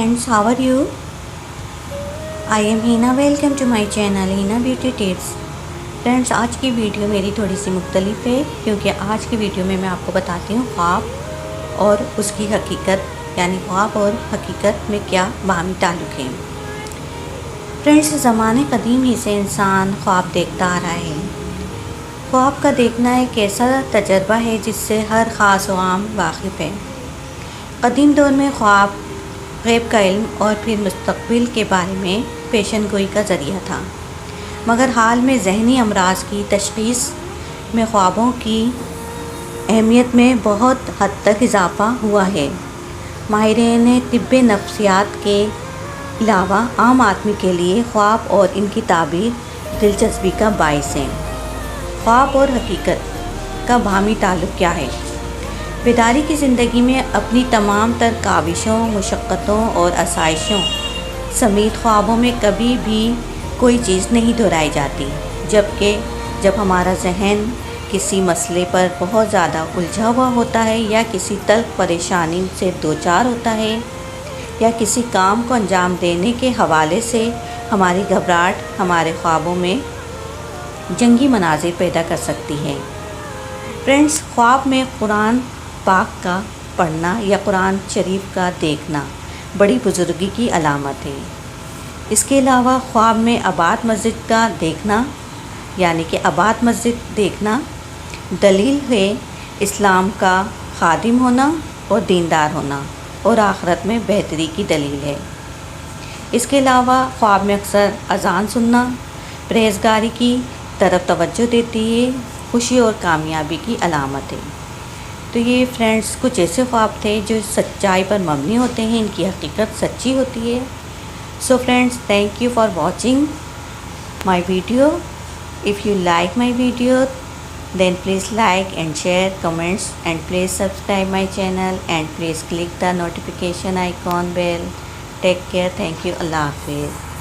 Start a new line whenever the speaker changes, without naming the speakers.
friends, how are you? I am Hina. Welcome to my channel Hina Beauty Tips. Friends, आज की video मेरी थोड़ी सी मुख्तलिफ है क्योंकि आज की वीडियो में मैं आपको बताती हूँ ख्वाब और उसकी हकीकत, यानी ख्वाब और हकीकत में क्या बाहमी ताल्लुक़ है। फ्रेंड्स, ज़माने कदीम ही से इंसान ख्वाब देखता आ रहा है। ख्वाब का देखना एक ऐसा तजर्बा है जिससे हर ख़ास व आम वाकिफ़ है। कदीम दौर में ख्वाब गैब का इल्म और फिर मुस्तक़बिल के बारे में पेशन गोई का ज़रिया था, मगर हाल में ज़हनी अमराज की तशख़ीस में ख्वाबों की अहमियत में बहुत हद तक इजाफ़ा हुआ है। माहिरीन तिब्बे नफ्सियात के अलावा आम आदमी के लिए ख्वाब और इनकी ताबीर दिलचस्पी का बाइस है। ख्वाब और हकीकत का बाहमी ताल्लुक़ क्या है? बेदारी की ज़िंदगी में अपनी तमाम तर काविशों, मुशक्क़तों और आसाइशों समेत ख्वाबों में कभी भी कोई चीज़ नहीं दोहराई जाती, जबकि जब हमारा जहन किसी मसले पर बहुत ज़्यादा उलझा हुआ होता है या किसी तल्ख़ परेशानी से दो चार होता है या किसी काम को अंजाम देने के हवाले से हमारी घबराहट हमारे ख्वाबों में जंगी मनाज़िर पैदा कर सकती है। फ्रेंड्स, ख्वाब में कुरान पाक का पढ़ना या कुरान शरीफ का देखना बड़ी बुज़ुर्गी की अलामत है। इसके अलावा ख्वाब में आबाद मस्जिद का देखना, यानी कि आबाद मस्जिद देखना दलील है इस्लाम का खादिम होना और दीनदार होना और आखिरत में बेहतरी की दलील है। इसके अलावा ख्वाब में अक्सर अज़ान सुनना परहेज़गारी की तरफ तवज्जो देती है, खुशी और कामयाबी की अलामत है। तो ये फ्रेंड्स कुछ ऐसे ख्वाब थे जो सच्चाई पर मबनी होते हैं, इनकी हकीकत सच्ची होती है। So friends, thank you for watching my video. If you like my video then please like and share, comments, and please subscribe my channel and please click the notification icon bell. Take care. Thank you. Allah Hafiz.